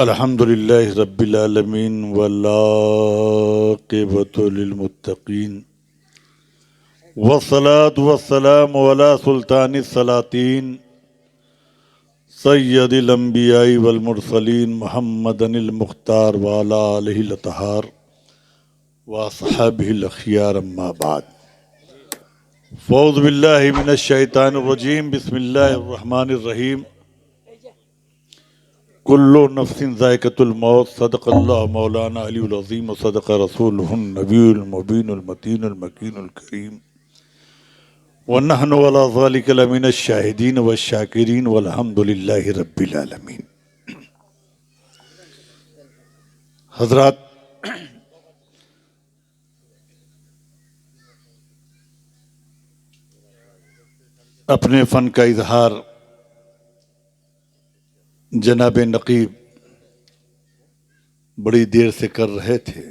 अल्हम्दुलिल्लाहि रब्बिल आलमीन वल्लाक़िबतु लिलमुत्तक़ीन वस्सलातु वस्सलामु अला सुल्तानिस सलातीन सय्यदिल अंबियाई वल मुरसलीन मुहम्मदनिल मुख्तार व अला आलिहिल अतहार व अस्हाबिहिल अख़ियार अम्मा बाद फ़ौज़ु बिल्लाहि मिनश शैतानिर रजीम बिस्मिल्लाहिर रहमानिर रहीम कुल्लु नफ्सिन ज़ाइक़तुल मौत सदक़ल्लाहु मौलाना अलीयुल अज़ीम व सदक़ रसूलुहुन नबियुल मुबीनुल मतीनुल मकीनुल करीम व नहनु अला ज़ालिका लमिनश शाहिदीन व शाकिरीन वल्हम्दुलिल्लाहि रब्बिल आलमीन। हज़रात, अपने फ़न का इजहार जनाब नकीब बड़ी देर से कर रहे थे।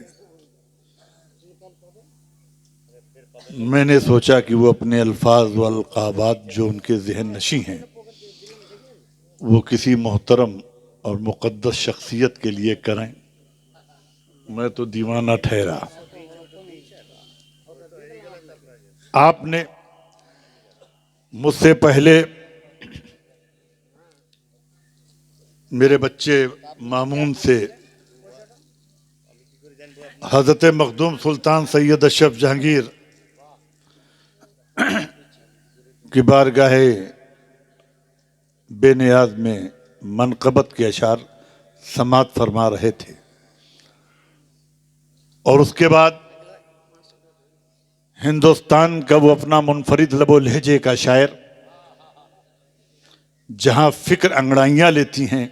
मैंने सोचा कि वो अपने अल्फाज व अलक़ाबात जो उनके ज़हन नशी हैं वो किसी मोहतरम और मुक़द्दस शख्सियत के लिए करें। मैं तो दीवाना ठहरा। आपने मुझसे पहले मेरे बच्चे मामून से हज़रत मखदूम सुल्तान सैयद अशरफ जहांगीर की बारगाहे बेनियाज में मनक़बत के अशार समात फरमा रहे थे और उसके बाद हिंदुस्तान का वो अपना मुनफरिद लबो लहजे का शायर जहां फिक्र अंगड़ाइयां लेती हैं,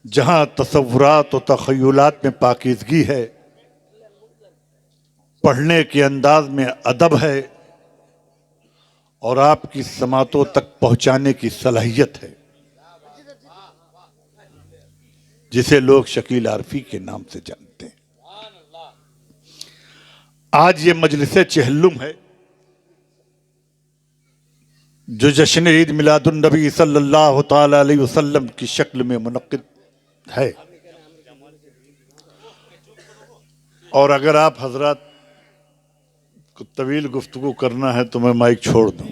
जहां तसव्वुरात और तख़य्युलात में पाकीज़गी है, पढ़ने के अंदाज में अदब है और आपकी समातों तक पहुंचाने की सलाहियत है, जिसे लोग शकील आरफी के नाम से जानते हैं। आज ये मजलिस चहल्लुम है जो जश्न ईद मिलादुन नबी सल्लल्लाहु ताला अलैहि वसल्लम की शक्ल में मुनक्किद है। और अगर आप हजरात को तवील गुफ्तगू करना है तो मैं माइक छोड़ दूं।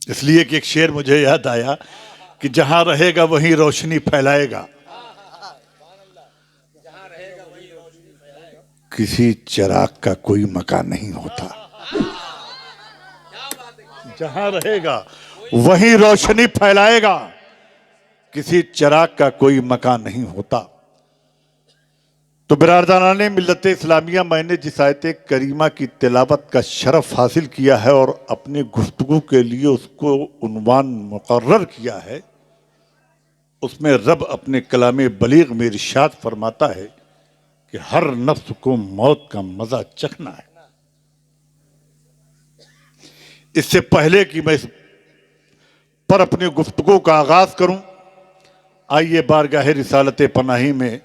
इसलिए कि एक शेर मुझे याद आया कि जहां रहेगा वहीं रोशनी फैलाएगा, किसी चिराग का कोई मकान नहीं होता। जहां रहेगा वहीं रोशनी फैलाएगा, किसी चिराग का कोई मकान नहीं होता। तो बिरादराने मिल्लत इस्लामिया, मैंने जिस आयत करीमा की तिलावत का शरफ हासिल किया है और अपनी गुफ्तगू के लिए उसको उन्वान मुकर्रर किया है, उसमें रब अपने कलामे बलीग में इरशाद फरमाता है कि हर नफ्स को मौत का मजा चखना है। इससे पहले कि मैं इस पर अपनी गुफ्तगू का आगाज करूं, आइए बारगाह रिसालत पनाही में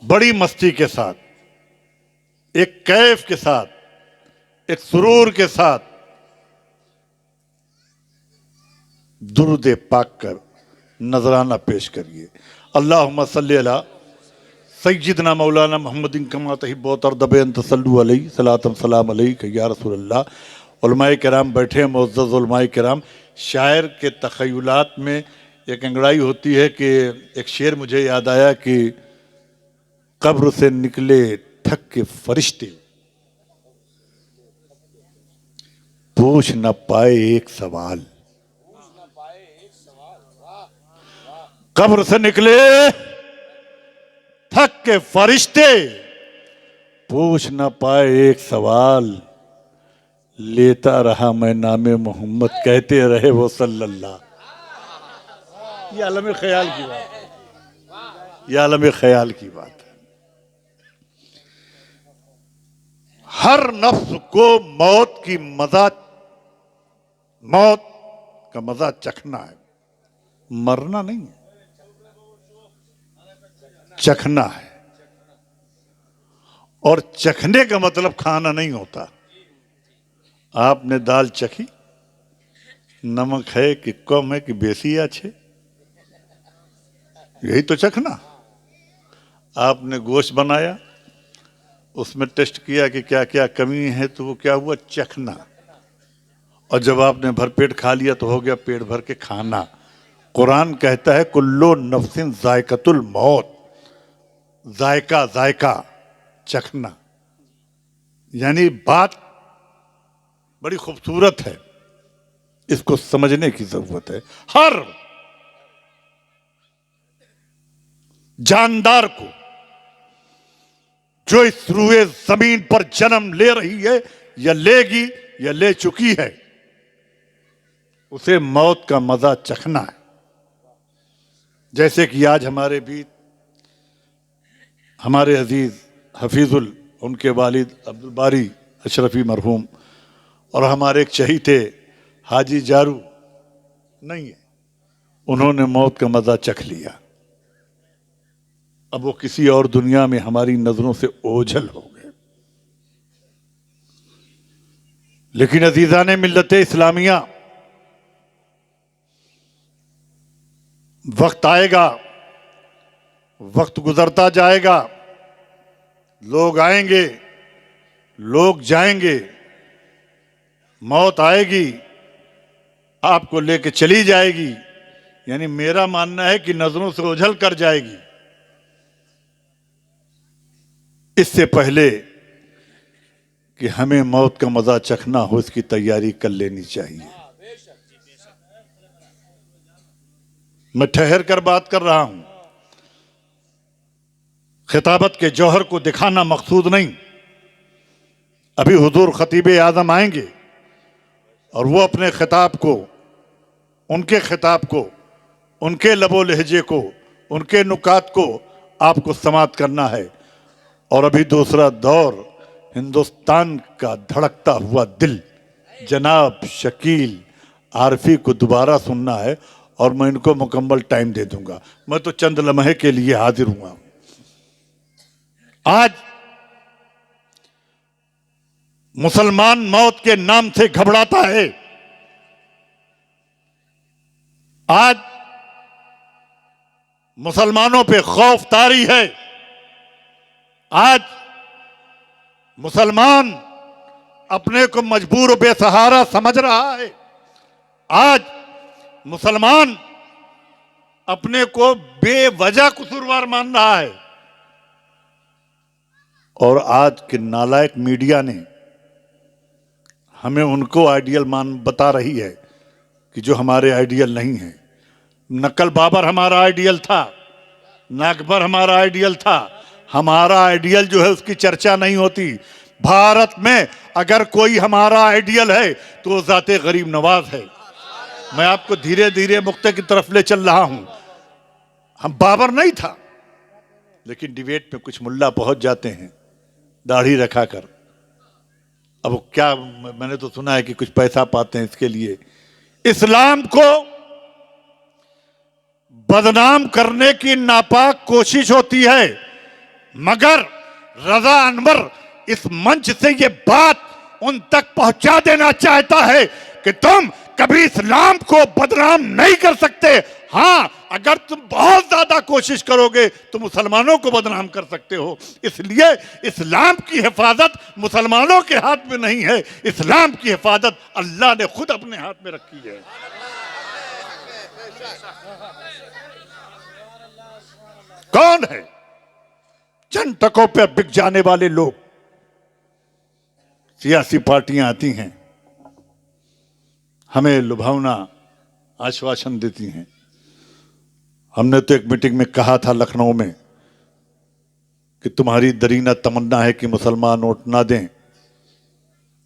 बड़ी मस्ती के साथ, एक कैफ के साथ, एक सुरूर के साथ दुरूद पाक कर नजराना पेश करिए। अल्लाहुम्मा सल्ली अला सय्यिदना मौलाना मोहम्मदिन कमा तहिब्बु व तरदबे अन तसल्लु अलैहि सलातम सलाम अलैका या रसूलल्लाह। उलमाए किराम बैठे, मुअज़्ज़ज़ उलमाए किराम। शायर के तख़य्युलात में एक अंगड़ाई होती है कि एक शेर मुझे याद आया कि कब्र से निकले थक के फरिश्ते, पूछ न पाए एक सवाल। कब्र से निकले थक के फरिश्ते, पूछ न पाए एक सवाल। लेता रहा मैं नामे मोहम्मद, कहते रहे वो सल्लल्लाह। ये आलम ख्याल की बात है, ये आलम ख्याल की बात है। हर नफ्स को मौत का मजा चखना है, मरना नहीं है, चखना है। और चखने का मतलब खाना नहीं होता। आपने दाल चखी, नमक है कि कम है कि बेसी अच्छे, यही तो चखना। आपने गोश्त बनाया, उसमें टेस्ट किया कि क्या क्या कमी है, तो वो क्या हुआ, चखना। और जब आपने भरपेट खा लिया तो हो गया पेट भर के खाना। कुरान कहता है कुल्लो नफ्सिन जायकतुल मौत, जायका जायका चखना, यानी बात बड़ी खूबसूरत है, इसको समझने की जरूरत है। हर जानदार को जो इस रूए जमीन पर जन्म ले रही है या लेगी या ले चुकी है, उसे मौत का मजा चखना है। जैसे कि आज हमारे बीच हमारे अजीज हफीजुल, उनके वालिद अब्दुल बारी अशरफी मरहूम, और हमारे एक चहीते हाजी जारू नहीं है, उन्होंने मौत का मजा चख लिया। अब वो किसी और दुनिया में हमारी नजरों से ओझल हो गए। लेकिन अजीजान मिल्लत इस्लामिया, वक्त आएगा, वक्त गुजरता जाएगा, लोग आएंगे, लोग जाएंगे, मौत आएगी, आपको लेके चली जाएगी, यानी मेरा मानना है कि नजरों से ओझल कर जाएगी। इससे पहले कि हमें मौत का मजा चखना हो, इसकी तैयारी कर लेनी चाहिए। मैं ठहर कर बात कर रहा हूं, खिताबत के जौहर को दिखाना मकसूद नहीं। अभी हुजूर खतीब आजम आएंगे और वो अपने खिताब को, उनके खिताब को, उनके लबो लहजे को, उनके नुकात को आपको समाप्त करना है। और अभी दूसरा दौर, हिंदुस्तान का धड़कता हुआ दिल जनाब शकील आरफी को दोबारा सुनना है, और मैं इनको मुकम्मल टाइम दे दूंगा। मैं तो चंद लम्हे के लिए हाजिर हुआ। आज मुसलमान मौत के नाम से घबराता है। आज मुसलमानों पे खौफ तारी है। आज मुसलमान अपने को मजबूर बेसहारा समझ रहा है। आज मुसलमान अपने को बेवजह कसूरवार मान रहा है। और आज के नालायक मीडिया ने हमें उनको आइडियल मान बता रही है कि जो हमारे आइडियल नहीं है। नकल बाबर हमारा आइडियल था, नागबर हमारा आइडियल था। हमारा आइडियल जो है उसकी चर्चा नहीं होती। भारत में अगर कोई हमारा आइडियल है तो वो ज़ाते गरीब नवाज है। मैं आपको धीरे धीरे मुक्ते की तरफ ले चल रहा हूं। हम बाबर नहीं था, लेकिन डिबेट में कुछ मुल्ला पहुंच जाते हैं दाढ़ी रखा कर। अब क्या, मैंने तो सुना है कि कुछ पैसा पाते हैं इसके लिए। इस्लाम को बदनाम करने की नापाक कोशिश होती है, मगर रजा अनवर इस मंच से ये बात उन तक पहुंचा देना चाहता है कि तुम कभी इस्लाम को बदनाम नहीं कर सकते। हां, अगर तुम बहुत ज्यादा कोशिश करोगे तो मुसलमानों को बदनाम कर सकते हो। इसलिए इस्लाम की हिफाजत मुसलमानों के हाथ में नहीं है, इस्लाम की हिफाजत अल्लाह ने खुद अपने हाथ में रखी है। कौन है? चंद टकों पर बिक जाने वाले लोग। सियासी पार्टियां आती हैं, हमें लुभावना आश्वासन देती हैं। हमने तो एक मीटिंग में कहा था लखनऊ में कि तुम्हारी दरीना तमन्ना है कि मुसलमान वोट ना दें,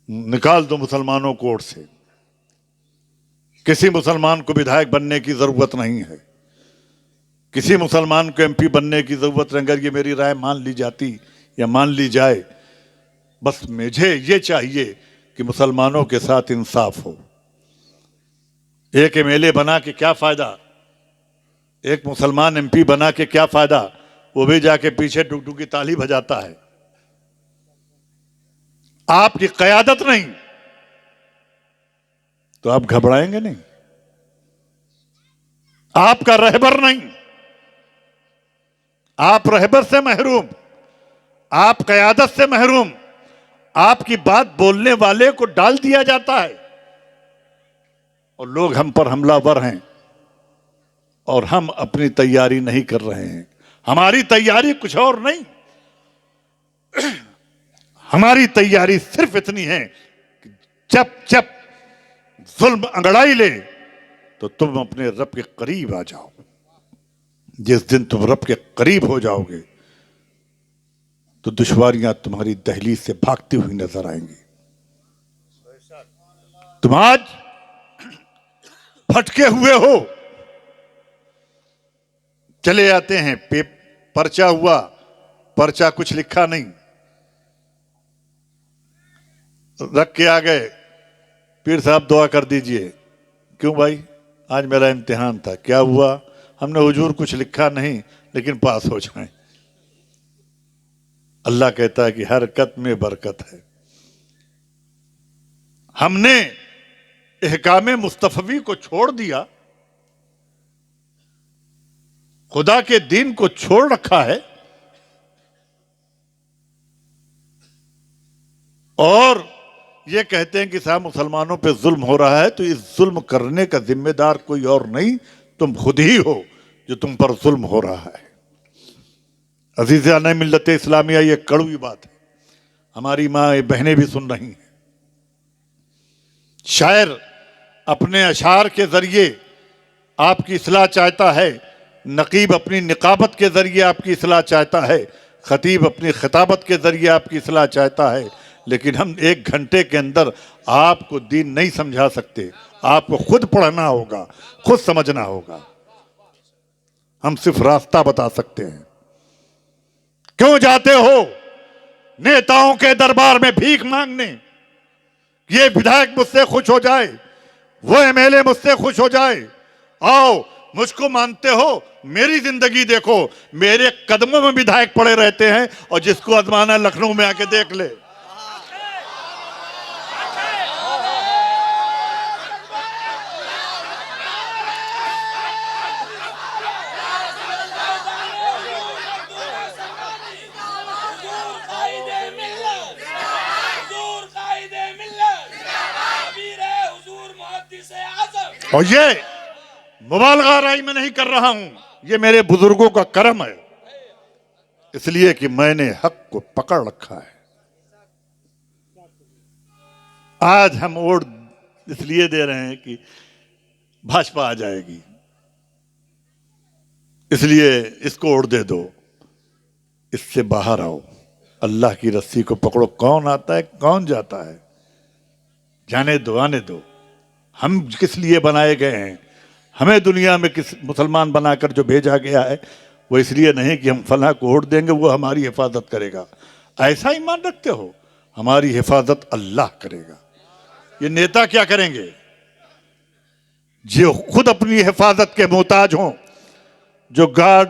निकाल दो मुसलमानों को वोट से। किसी मुसलमान को विधायक बनने की जरूरत नहीं है, किसी मुसलमान को एमपी बनने की जरूरत नहीं। अगर ये मेरी राय मान ली जाती या मान ली जाए, बस मुझे ये चाहिए कि मुसलमानों के साथ इंसाफ हो। एक एमएलए बना के क्या फायदा, एक मुसलमान एमपी बना के क्या फायदा, वो भी जाके पीछे टुकटुक की ताली बजाता है। आपकी कयादत नहीं, तो आप घबराएंगे नहीं। आपका रहबर नहीं, आप रहबर से महरूम, आप क़यादत से महरूम, आपकी बात बोलने वाले को डाल दिया जाता है और लोग हम पर हमलावर हैं और हम अपनी तैयारी नहीं कर रहे हैं। हमारी तैयारी कुछ और नहीं, हमारी तैयारी सिर्फ इतनी है कि जब जब जुल्म अंगड़ाई ले तो तुम अपने रब के करीब आ जाओ। जिस दिन तुम रब के करीब हो जाओगे तो दुश्वारियां तुम्हारी दहलीज से भागती हुई नजर आएंगी। तुम आज भटके हुए हो, चले आते हैं, पर्चा हुआ, पर्चा कुछ लिखा नहीं, रख के आ गए, पीर साहब दुआ कर दीजिए। क्यों भाई? आज मेरा इम्तिहान था। क्या हुआ? हमने हुजूर कुछ लिखा नहीं लेकिन पास हो जाए। अल्लाह कहता है कि हरकत में बरकत है। हमने इहकामे मुस्तफवी को छोड़ दिया, खुदा के दीन को छोड़ रखा है और ये कहते हैं कि साहब मुसलमानों पे जुल्म हो रहा है, तो इस जुल्म करने का जिम्मेदार कोई और नहीं, तुम खुद ही हो जो तुम पर जुल्म हो रहा है। अजीज़ान मिल्लत इस्लामिया, ये कड़वी बात है, हमारी माँ बहनें भी सुन रही हैं। शायर अपने अशार के जरिए आपकी इस्लाह चाहता है, नकीब अपनी निकाबत के जरिए आपकी इस्लाह चाहता है, खतीब अपनी खिताबत के जरिए आपकी इस्लाह चाहता है, लेकिन हम 1 घंटे के अंदर आपको दीन नहीं समझा सकते। आपको खुद पढ़ना होगा, खुद समझना होगा। हम सिर्फ रास्ता बता सकते हैं। क्यों जाते हो नेताओं के दरबार में भीख मांगने? ये विधायक मुझसे खुश हो जाए, वो एमएलए मुझसे खुश हो जाए, आओ मुझको मानते हो, मेरी जिंदगी देखो, मेरे कदमों में विधायक पड़े रहते हैं और जिसको आजमाना लखनऊ में आके देख ले। और ये मुबालगा राय में नहीं कर रहा हूं, ये मेरे बुजुर्गों का करम है, इसलिए कि मैंने हक को पकड़ रखा है। आज हम वोट इसलिए दे रहे हैं कि भाजपा आ जाएगी, इसलिए इसको वोट दे दो। इससे बाहर आओ, अल्लाह की रस्सी को पकड़ो। कौन आता है कौन जाता है, जाने दो, आने दो। हम किस लिए बनाए गए हैं? हमें दुनिया में किस मुसलमान बनाकर जो भेजा गया है, वो इसलिए नहीं कि हम फलां को वोट देंगे वो हमारी हिफाजत करेगा। ऐसा ईमान रखते हो? हमारी हिफाजत अल्लाह करेगा। ये नेता क्या करेंगे? जो खुद अपनी हिफाजत के मोहताज हों, जो गार्ड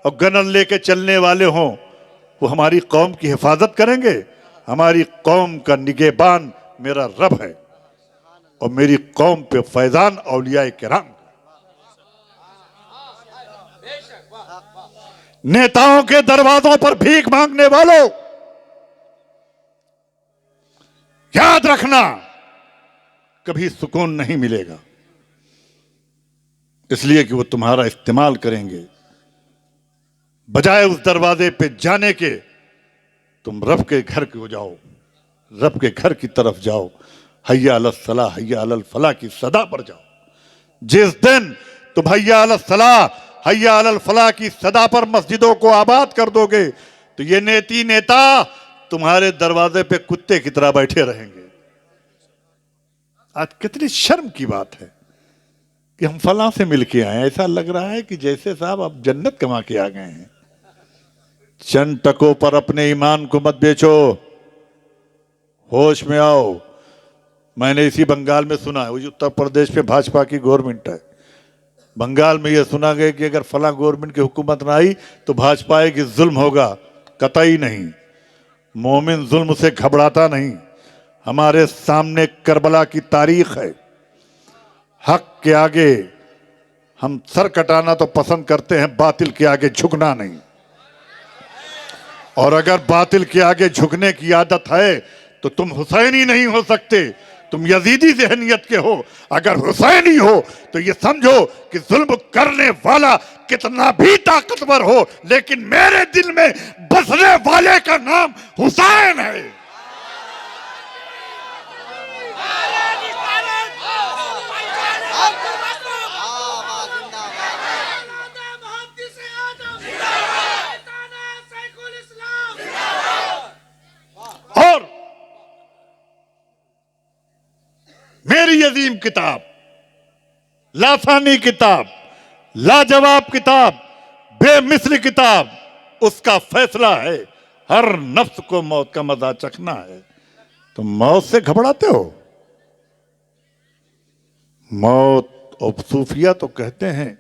और गनर लेके चलने वाले हों, वो हमारी कौम की हिफाजत करेंगे। हमारी कौम का निगहबान मेरा रब है और मेरी कौम पे फैजान औलिया किराम। नेताओं के दरवाजों पर भीख मांगने वालों, याद रखना कभी सुकून नहीं मिलेगा, इसलिए कि वो तुम्हारा इस्तेमाल करेंगे। बजाय उस दरवाजे पे जाने के तुम रब के घर को जाओ, रब के घर की तरफ जाओ, हय्या अलल सलाह हय्या अलल फलाह की सदा पर जाओ। जिस दिन तुम हय्या अलल सलाह हय्या अलल फलाह की सदा पर मस्जिदों को आबाद कर दोगे तो ये नेता तुम्हारे दरवाजे पे कुत्ते की तरह बैठे रहेंगे। आज कितनी शर्म की बात है कि हम फलां से मिलके आए, ऐसा लग रहा है कि जैसे साहब आप जन्नत कमा के आ गए हैं। चंद टकों पर अपने ईमान को मत बेचो, होश में आओ। मैंने इसी बंगाल में सुना है, उत्तर प्रदेश में भाजपा की गवर्नमेंट है, बंगाल में यह सुना गया कि अगर फला गवर्नमेंट की हुकूमत ना आई तो भाजपा आएगी, जुल्म होगा। कतई नहीं, मोमिन जुल्म से घबराता नहीं। हमारे सामने करबला की तारीख है, हक के आगे हम सर कटाना तो पसंद करते हैं, बातिल के आगे झुकना नहीं। और अगर बातिल के आगे झुकने की आदत है तो तुम हुसैनी नहीं हो सकते, तुम यजीदी ज़हनियत के हो। अगर हुसैनी हो तो ये समझो कि जुल्म करने वाला कितना भी ताकतवर हो, लेकिन मेरे दिल में बसने वाले का नाम हुसैन है। और मेरी अजीम किताब, लासानी किताब, लाजवाब किताब, बेमिसल किताब, उसका फैसला है हर नफ्स को मौत का मजा चखना है। तुम मौत से घबराते हो? मौत और सूफिया तो कहते हैं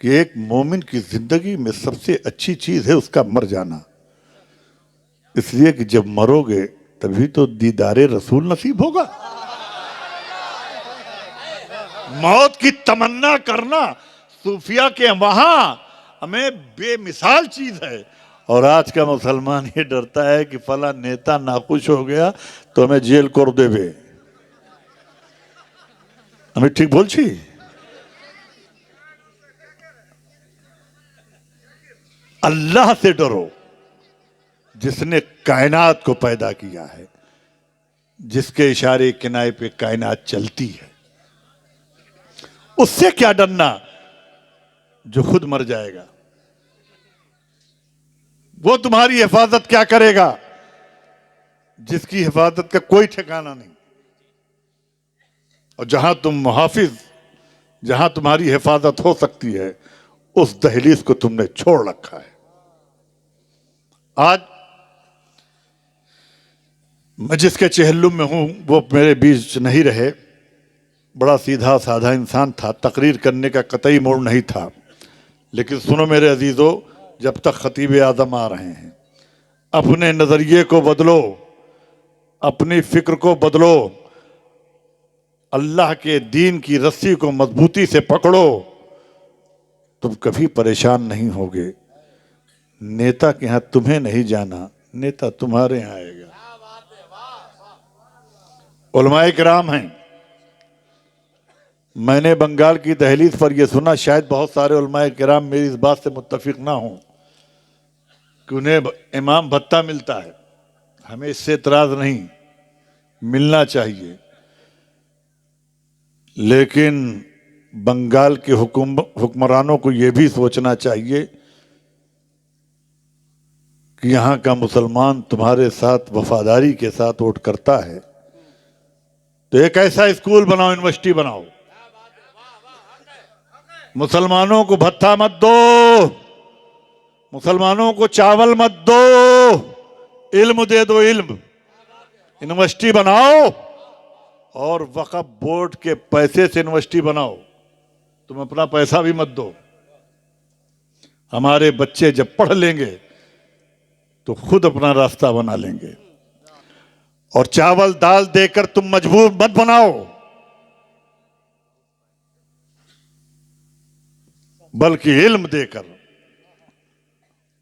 कि एक मोमिन की जिंदगी में सबसे अच्छी चीज है उसका मर जाना, इसलिए कि जब मरोगे तभी तो दीदारे रसूल नसीब होगा। मौत की तमन्ना करना सूफिया के वहां हमें बेमिसाल चीज है। और आज का मुसलमान ये डरता है कि फला नेता नाखुश हो गया तो हमें जेल कर देवे। हमें ठीक बोल छी? अल्लाह से डरो जिसने कायनात को पैदा किया है, जिसके इशारे किनारे पे कायनात चलती है। उससे क्या डरना जो खुद मर जाएगा। वो तुम्हारी हिफाजत क्या करेगा जिसकी हिफाजत का कोई ठिकाना नहीं। और जहां तुम मुहाफिज, जहां तुम्हारी हिफाजत हो सकती है, उस दहलीज को तुमने छोड़ रखा है। आज मैं जिसके चेहल्लुम में हूं वो मेरे बीच नहीं रहे। बड़ा सीधा साधा इंसान था, तकरीर करने का कतई मूड नहीं था। लेकिन सुनो मेरे अजीजों, जब तक खतीब आजम आ रहे हैं, अपने नजरिए को बदलो, अपनी फिक्र को बदलो, अल्लाह के दीन की रस्सी को मजबूती से पकड़ो, तुम कभी परेशान नहीं होगे। नेता के यहां तुम्हें नहीं जाना, नेता तुम्हारे यहां आएगा। उलमाए किराम हैं। मैंने बंगाल की दहलीज पर यह सुना, शायद बहुत सारे उलमाए किराम मेरी इस बात से मुत्तफिक ना हों कि उन्हें इमाम भत्ता मिलता है। हमें इससे इतराज नहीं, मिलना चाहिए। लेकिन बंगाल के हुक्मरानों को यह भी सोचना चाहिए कि यहां का मुसलमान तुम्हारे साथ वफादारी के साथ वोट करता है तो एक ऐसा स्कूल बनाओ, यूनिवर्सिटी बनाओ। मुसलमानों को भत्ता मत दो, मुसलमानों को चावल मत दो, इल्म दे दो, इल्म। यूनिवर्सिटी बनाओ और वक्फ बोर्ड के पैसे से यूनिवर्सिटी बनाओ, तुम अपना पैसा भी मत दो। हमारे बच्चे जब पढ़ लेंगे तो खुद अपना रास्ता बना लेंगे। और चावल दाल देकर तुम मजबूर मत बनाओ, बल्कि इल्म देकर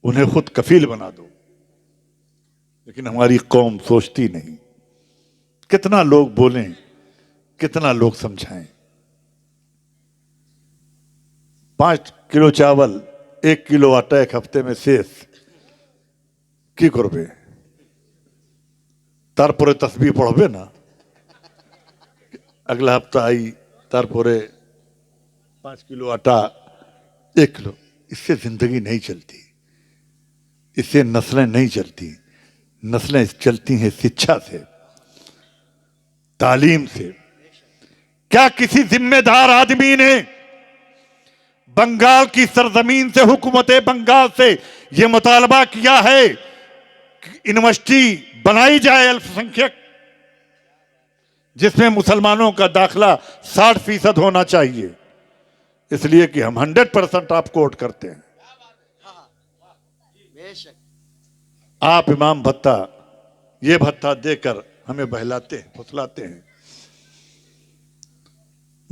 उन्हें खुद कफील बना दो। लेकिन हमारी कौम सोचती नहीं। कितना लोग बोलें, कितना लोग समझाएं। 5 किलो चावल, 1 किलो आटा एक हफ्ते में शेष की करबे? तारपरे तस्बीह पढ़बे ना, अगला हफ्ता आई तारपरे 5 किलो आटा, 1 किलो। इससे जिंदगी नहीं चलती, इससे नस्लें नहीं चलती। नस्लें चलती हैं शिक्षा से, तालीम से। क्या किसी जिम्मेदार आदमी ने बंगाल की सरजमीन से, हुकूमत बंगाल से यह मुतालबा किया है कि यूनिवर्सिटी बनाई जाए अल्पसंख्यक, जिसमें मुसलमानों का दाखिला 60% होना चाहिए? इसलिए कि हम 100% आपको वोट करते हैं। आप इमाम भत्ता, ये भत्ता देकर हमें बहलाते हैं, फुसलाते हैं।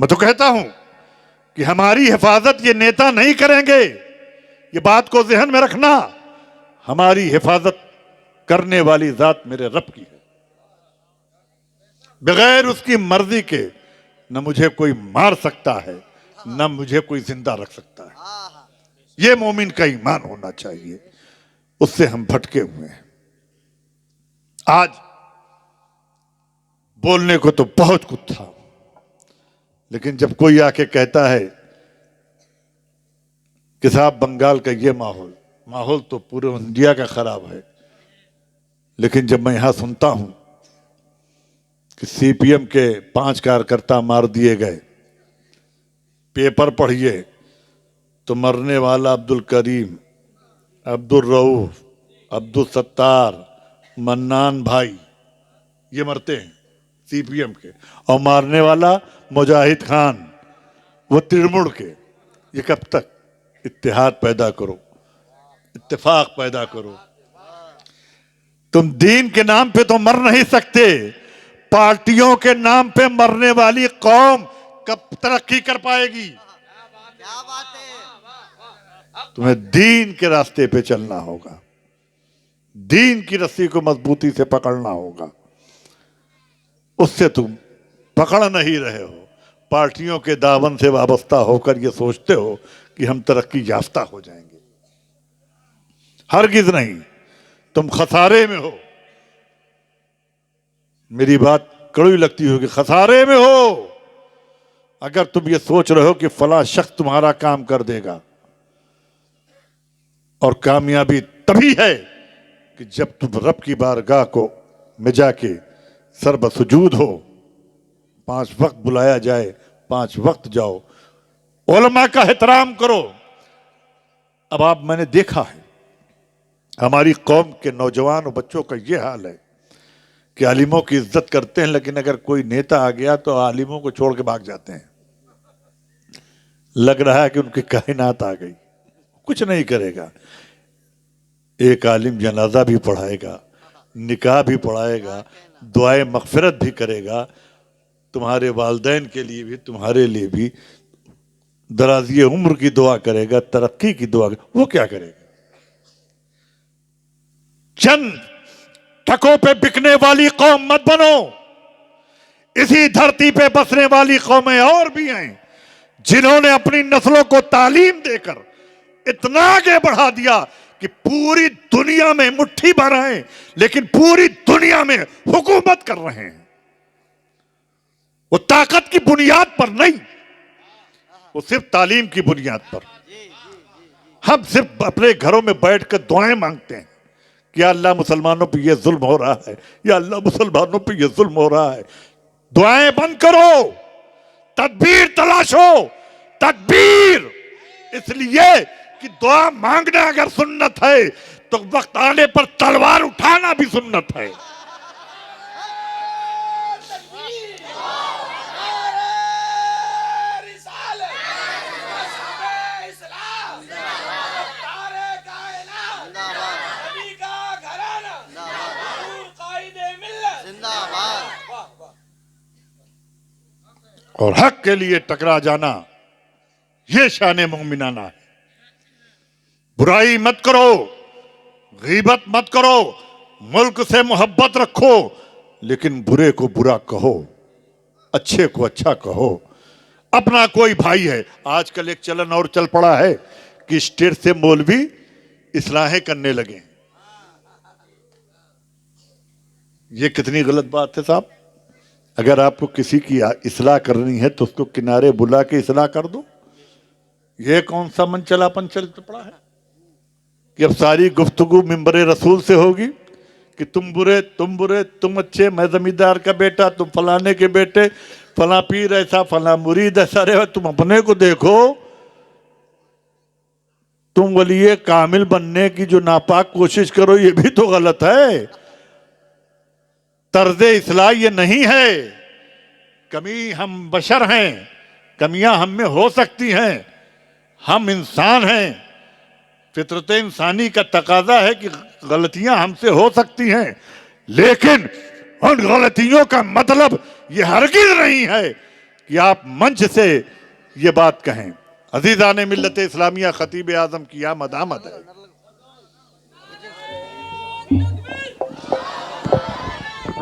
मैं तो कहता हूं कि हमारी हिफाजत ये नेता नहीं करेंगे, ये बात को ज़हन में रखना। हमारी हिफाजत करने वाली जात मेरे रब की है। बगैर उसकी मर्जी के न मुझे कोई मार सकता है, न मुझे कोई जिंदा रख सकता है। यह मोमिन का ईमान होना चाहिए। उससे हम भटके हुए हैं। आज बोलने को तो बहुत कुछ था, लेकिन जब कोई आके कहता है कि साहब बंगाल का ये माहौल तो पूरे इंडिया का खराब है, लेकिन जब मैं यहां सुनता हूं कि सीपीएम के 5 कार्यकर्ता मार दिए गए, पेपर पढ़िए तो मरने वाला अब्दुल करीम, अब्दुल रऊफ, अब्दुल सत्तार, मन्नान भाई, ये मरते हैं सीपीएम के, और मारने वाला मुजाहिद खान, वो तृणमूल के। ये कब तक? इत्तेहाद पैदा करो, इत्तेफाक पैदा करो। तुम दीन के नाम पे तो मर नहीं सकते। पार्टियों के नाम पे मरने वाली कौम कब तरक्की कर पाएगी? क्या बात है। तुम्हें दीन के रास्ते पे चलना होगा, दीन की रस्सी को मजबूती से पकड़ना होगा। उससे तुम पकड़ नहीं रहे हो। पार्टियों के दामन से वाबस्ता होकर ये सोचते हो कि हम तरक्की याफ्ता हो जाएंगे। हरगिज नहीं, तुम खसारे में हो। मेरी बात कड़वी लगती होगी, खसारे में हो अगर तुम ये सोच रहे हो कि फला शख्स तुम्हारा काम कर देगा। और कामयाबी तभी है कि जब तुम रब की बारगाह को में जाके सर्वसुजूद हो, 5 वक्त बुलाया जाए, 5 वक्त जाओ, उलमा का एहतराम करो। अब मैंने देखा है हमारी कौम के नौजवान और बच्चों का यह हाल है कि आलिमों की इज्जत करते हैं, लेकिन अगर कोई नेता आ गया तो आलिमों को छोड़ के भाग जाते हैं। लग रहा है कि उनकी कायनात आ गई, कुछ नहीं करेगा। एक आलिम जनाजा भी पढ़ाएगा, निकाह भी पढ़ाएगा, दुआए मगफिरत भी करेगा, तुम्हारे वालिदैन के लिए भी, तुम्हारे लिए भी दराज़ी उम्र की दुआ करेगा, तरक्की की दुआ। वो क्या करेगा? चंद टकों पे बिकने वाली कौम मत बनो। इसी धरती पे बसने वाली कौमें और भी हैं जिन्होंने अपनी नस्लों को तालीम देकर इतना आगे बढ़ा दिया कि पूरी दुनिया में मुट्ठी भर हैं, लेकिन पूरी दुनिया में हुकूमत कर रहे हैं। वो ताकत की बुनियाद पर नहीं, वो सिर्फ तालीम की बुनियाद पर। हम सिर्फ अपने घरों में बैठकर दुआएं मांगते हैं कि या अल्लाह मुसलमानों पे ये जुल्म हो रहा है, या अल्लाह मुसलमानों पे ये जुल्म हो रहा है। दुआएं बंद करो, तदबीर तलाशो। तदबीर इसलिए कि दुआ मांगना अगर सुन्नत है तो वक्त आने पर तलवार उठाना भी सुन्नत है। और हक के लिए टकरा जाना यह शान मोमिनाना है। बुराई मत करो, गीबत मत करो, मुल्क से मोहब्बत रखो, लेकिन बुरे को बुरा कहो, अच्छे को अच्छा कहो। अपना कोई भाई है। आजकल एक चलन और चल पड़ा है कि स्टेट से मौलवी इस्लाहें करने लगे। ये कितनी गलत बात है साहब। अगर आपको किसी की इस्लाह करनी है तो उसको किनारे बुला के इस्लाह कर दो। ये कौन सा मनचलापन चल पड़ा है कि अब सारी गुफ्तगू मिंबर रसूल से होगी कि तुम बुरे, तुम अच्छे, मैं जमींदार का बेटा, तुम फलाने के बेटे, फला पीर ऐसा, फला मुरीद ऐसा। रे तुम अपने को देखो। तुम वलीए कामिल बनने की जो नापाक कोशिश करो, ये भी तो गलत है। तर्ज़े इस्लाह ये नहीं है। कमी हम बशर हैं, कमियां हम में हो सकती हैं, हम इंसान हैं। फितरत इंसानी का तकाजा है कि गलतियां हमसे हो सकती हैं, लेकिन उन गलतियों का मतलब ये हरगिज नहीं है कि आप मंच से ये बात कहें। अजीज़ान मिल्लत इस्लामिया, खतीब आजम की आमद आमद है।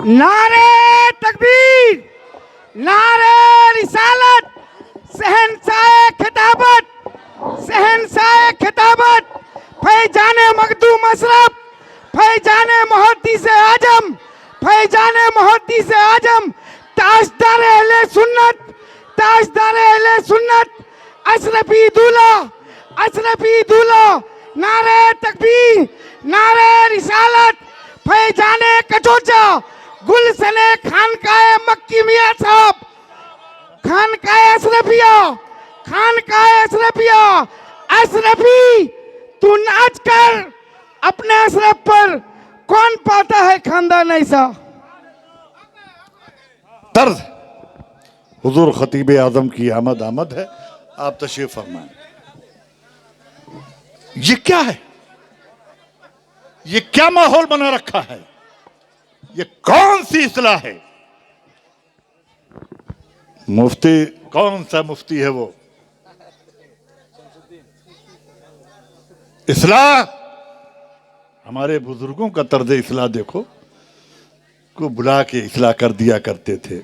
नारे तकबीर, नारे रिसालत, शहंशाह खिताबत, शहंशाह खिताबत, फैजाने मखदूम अशरफ, फैजाने मुहद्दिस आजम, फैजाने मुहद्दिस आजम, ताजदार अहले सुन्नत, ताजदार अहले सुन्नत, अशरफी दूल्हा, अशरफी दूल्हा। नारे तकबीर, नारे रिसालत, फैजाने कचोचा, गुलशने खानकाए मक्की मियां साहब, खानकाए अशरफिया, खानकाए अशरफिया। अशरफी तू नाच कर, अपने अशरफ पर कौन पाता है खानदान ऐसा। तर्ज हुजूर खतीब आजम की आमद आमद है। आप तशरीफ फरमाएं। ये क्या है? ये क्या माहौल बना रखा है? ये कौन सी इस्लाह है? मुफ्ती कौन सा मुफ्ती है वो? इस्लाह, हमारे बुजुर्गों का तर्ज इस्लाह देखो, को बुला के इस्लाह कर दिया करते थे।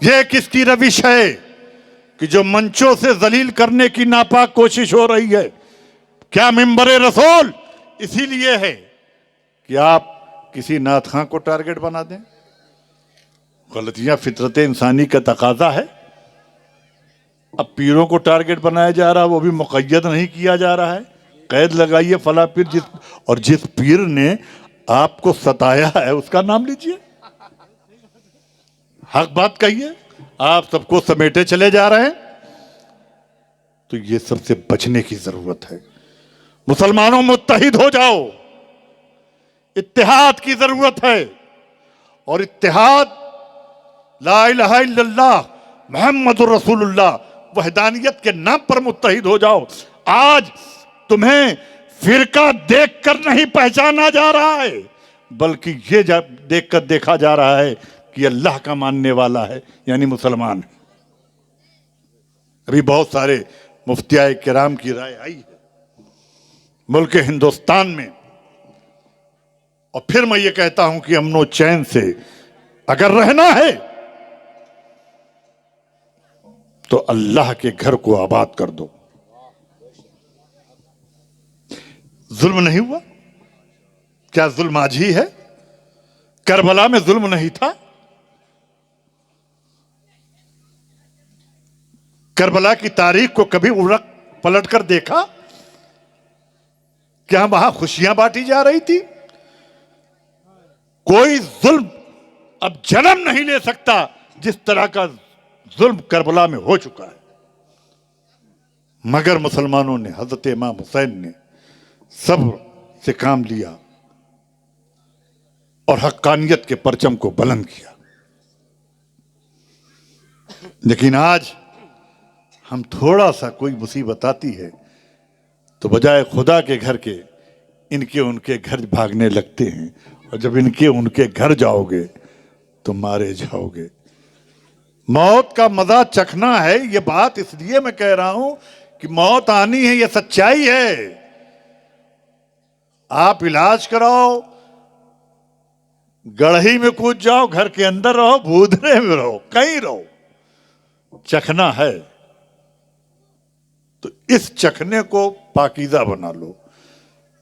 ये किसकी रविश है कि जो मंचों से जलील करने की नापाक कोशिश हो रही है? क्या मिंबरे रसूल इसीलिए है कि आप किसी नात खां को टारगेट बना दें? गलतियां फितरत इंसानी का तकाजा है। अब पीरों को टारगेट बनाया जा रहा है, वो भी मुक़य्यद नहीं किया जा रहा है। कैद लगाइए फला पीर, जिस पीर ने आपको सताया है उसका नाम लीजिए, हक बात कहिए। आप सबको समेटे चले जा रहे हैं, तो ये सबसे बचने की जरूरत है। मुसलमानों मुत्तहिद हो जाओ, इत्तेहाद की जरूरत है। और इत्तेहाद ला इलाहा इल्लल्लाह मुहम्मदुर रसूलुल्लाह वहदानियत के नाम पर मुत्तहिद हो जाओ। आज तुम्हें फिरका देखकर नहीं पहचाना जा रहा है, बल्कि ये देखकर देखा जा रहा है कि अल्लाह का मानने वाला है, यानी मुसलमान है। अभी बहुत सारे मुफ्तियाए किराम की राय आई है मुल्क हिंदुस्तान में। और फिर मैं ये कहता हूं कि अमनो चैन से अगर रहना है तो अल्लाह के घर को आबाद कर दो। जुल्म नहीं हुआ? क्या जुल्म आज ही है? करबला में जुल्म नहीं था? करबला की तारीख को कभी उलट पलट कर देखा? क्या वहां खुशियां बांटी जा रही थी? कोई जुल्म अब जन्म नहीं ले सकता जिस तरह का जुल्म करबला में हो चुका है। मगर मुसलमानों ने, हजरत इमाम हुसैन ने सब्र से काम लिया और हक्कानियत के परचम को बुलंद किया। लेकिन आज हम थोड़ा सा कोई मुसीबत आती है तो बजाय खुदा के घर के इनके उनके घर भागने लगते हैं, और जब इनके उनके घर जाओगे तो मारे जाओगे। मौत का मजा चखना है, ये बात इसलिए मैं कह रहा हूं कि मौत आनी है, ये सच्चाई है। आप इलाज कराओ, गढ़ही में कूद जाओ, घर के अंदर रहो, भूदने में रहो, कहीं रहो, चखना है तो इस चखने को पाकीज़ा बना लो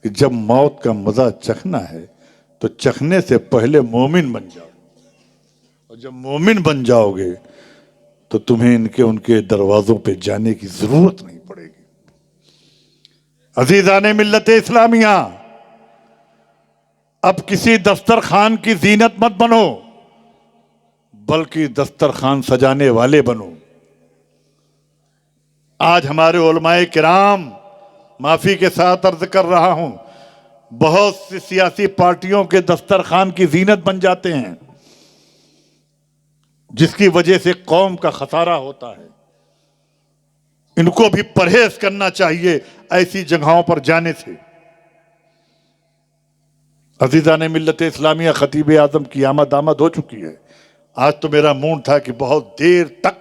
कि जब मौत का मजा चखना है तो चखने से पहले मोमिन बन जाओ। और जब मोमिन बन जाओगे तो तुम्हें इनके उनके दरवाजों पे जाने की जरूरत नहीं पड़ेगी। अजीज़ाने मिल्लत इस्लामिया, अब किसी दस्तरखान की जीनत मत बनो, बल्कि दस्तरखान सजाने वाले बनो। आज हमारे उलमाए किराम, माफी के साथ अर्ज कर रहा हूं, बहुत सी सियासी पार्टियों के दस्तरखान की जीनत बन जाते हैं, जिसकी वजह से कौम का खसारा होता है। इनको भी परहेज करना चाहिए ऐसी जगहों पर जाने से। अजीज़ाने मिल्लत इस्लामिया, खतीब आजम की आमद हो चुकी है। आज तो मेरा मूड था कि बहुत देर तक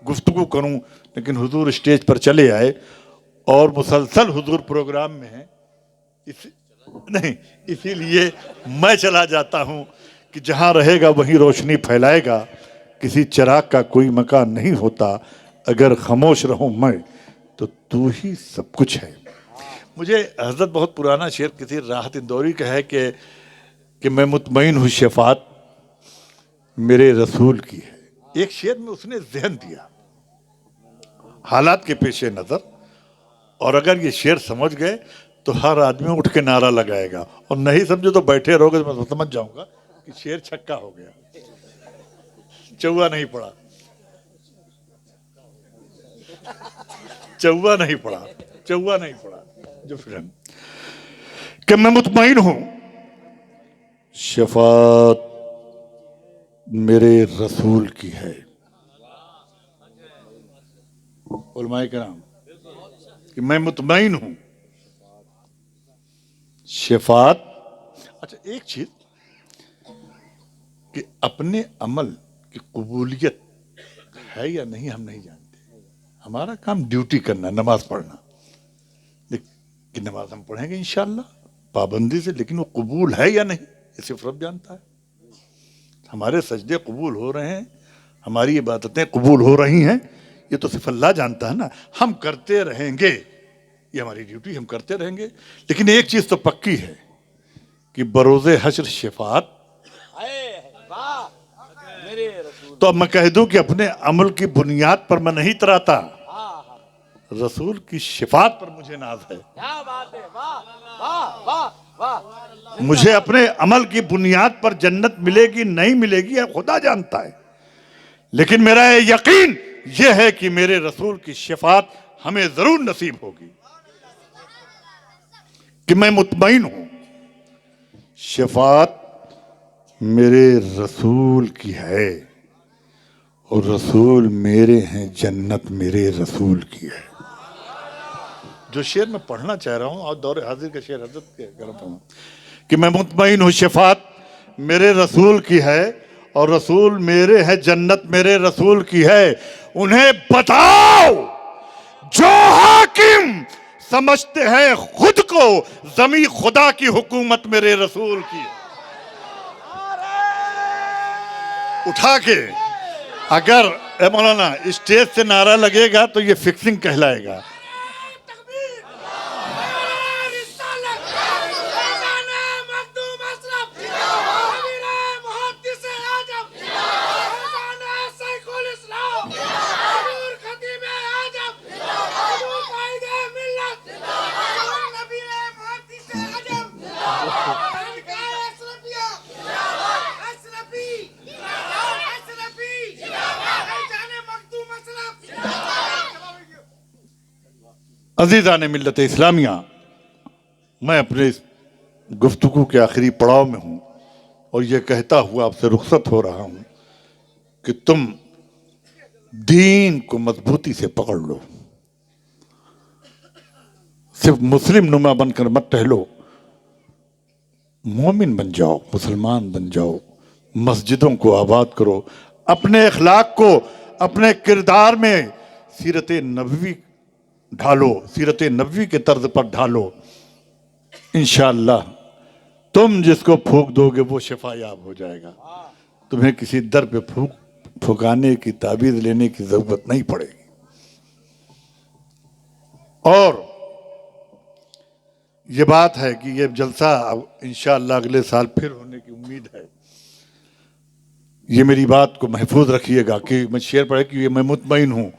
गुफ्तगू करूं, लेकिन हुजूर स्टेज पर चले आए और मुसलसल हुजूर प्रोग्राम में हैं, नहीं, इसीलिए मैं चला जाता हूं कि जहां रहेगा वहीं रोशनी फैलाएगा, किसी चिराग का कोई मकान नहीं होता, अगर खामोश रहूं मैं तो तू ही सब कुछ है। मुझे हजरत बहुत पुराना शेर किसी राहत इंदौरी का है कि मैं मुतमईन हूँ शफात मेरे रसूल की है। एक शेर में उसने जहन दिया हालात के पेशे नजर, और अगर ये शेर समझ गए तो हर आदमी उठ के नारा लगाएगा, और नहीं समझो तो बैठे रहोगे तो मैं समझ जाऊंगा कि शेर छक्का हो गया, चौवा नहीं पड़ा, चौवा नहीं पड़ा, चौवा नहीं पड़ा। जो फिर कि मैं मुतमईन हूं शफात मेरे रसूल की है। उलमाए कराम कि मैं मुतमईन हूं शफात। अच्छा, एक चीज कि अपने अमल की कबूलियत है या नहीं हम नहीं जानते। हमारा काम ड्यूटी करना, नमाज पढ़ना, लेकिन नमाज हम पढ़ेंगे इंशाअल्लाह पाबंदी से, लेकिन वो कबूल है या नहीं ये सिर्फ रब जानता है। हमारे सजदे कबूल हो रहे हैं, हमारी इबादतें कबूल हो रही हैं, ये तो सिर्फ अल्लाह जानता है ना। हम करते रहेंगे, ये हमारी ड्यूटी, हम करते रहेंगे, लेकिन एक चीज तो पक्की है कि बरोज़े हश्र शफात। तो अब मैं कह दूं कि अपने अमल की बुनियाद पर मैं नहीं तराता, रसूल की शफात पर मुझे नाज है। क्या बात है, वाह वाह वाह वाह। मुझे अपने अमल की बुनियाद पर जन्नत मिलेगी नहीं मिलेगी है खुदा जानता है, लेकिन मेरा ये यकीन यह है कि मेरे रसूल की शफात हमें जरूर नसीब होगी, कि मैं मुतमईन हूं शफात मेरे रसूल की है, और रसूल मेरे हैं, जन्नत मेरे रसूल की है। जो शेर मैं पढ़ना चाह रहा हूं, और दौरे हाजिर का शेर हजरत के करता हूं कि मैं मुतमईन हूं शफात मेरे रसूल की है, और रसूल मेरे हैं, जन्नत मेरे रसूल की है। उन्हें बताओ जो हाकिम समझते हैं खुद को, जमी खुदा की हुकूमत मेरे रसूल की है। उठा के अगर मौलाना स्टेज से नारा लगेगा तो ये फिक्सिंग कहलाएगा। अजीज़ान मिल्लत इस्लामिया, मैं अपने इस गुफ्तगू के आखिरी पड़ाव में हूं और यह कहता हुआ आपसे रुखसत हो रहा हूं कि तुम दीन को मजबूती से पकड़ लो, सिर्फ मुस्लिम नुमा बनकर मत टहलो, मोमिन बन जाओ, मुसलमान बन जाओ, मस्जिदों को आबाद करो, अपने अखलाक को अपने किरदार में सीरत नबवी ढालो, सीरत नबवी के तर्ज पर ढालो। इंशाअल्लाह तुम जिसको फूंक दोगे वो शिफायाब हो जाएगा। तुम्हें किसी दर पे फुकाने की, ताबीज लेने की जरूरत नहीं पड़ेगी। और ये बात है कि ये जलसा इंशाअल्लाह अगले साल फिर होने की उम्मीद है। ये मेरी बात को महफूज रखिएगा कि मैं शेर पढ़े कि मैं मुतमईन हूँ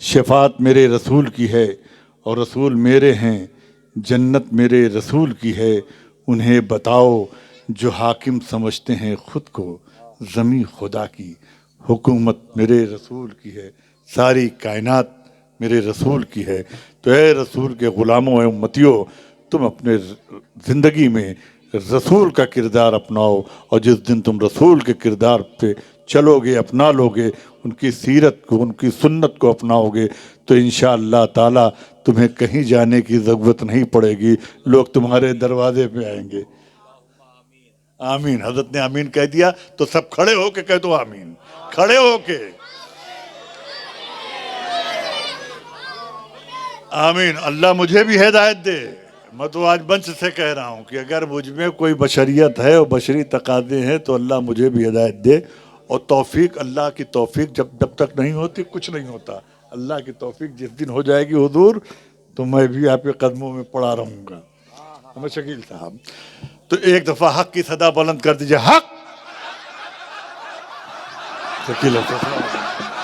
शफात मेरे रसूल की है, और रसूल मेरे हैं, जन्नत मेरे रसूल की है। उन्हें बताओ जो हाकिम समझते हैं खुद को, ज़मी खुदा की हुकूमत मेरे रसूल की है, सारी कायनात मेरे रसूल की है। तो ए रसूल के ग़ुलामों ए उम्मतियों, तुम अपने ज़िंदगी में रसूल का किरदार अपनाओ, और जिस दिन तुम रसूल के किरदार पे चलोगे, अपना लोगे, उनकी सीरत को, उनकी सुन्नत को अपनाओगे, तो इंशाअल्लाह ताला तुम्हें कहीं जाने की ज़रूरत नहीं पड़ेगी, लोग तुम्हारे दरवाजे पे आएंगे। आमीन। हजरत ने आमीन कह दिया तो सब खड़े होके कह दो आमीन, खड़े होके। आमीन। अल्लाह मुझे भी हिदायत दे। मैं तो आज मंच से कह रहा हूं कि अगर मुझ में कोई बशरियत है और बशरी तकादे हैं तो अल्लाह मुझे भी हिदायत दे। और तौफीक, अल्लाह की तौफीक जब तक नहीं होती कुछ नहीं होता। अल्लाह की तौफीक जिस दिन हो जाएगी हुजूर, तो मैं भी आपके कदमों में पड़ा रहूंगा। हमें शकील साहब तो एक दफा हक की सदा बुलंद कर दीजिए। हक। शकील साहब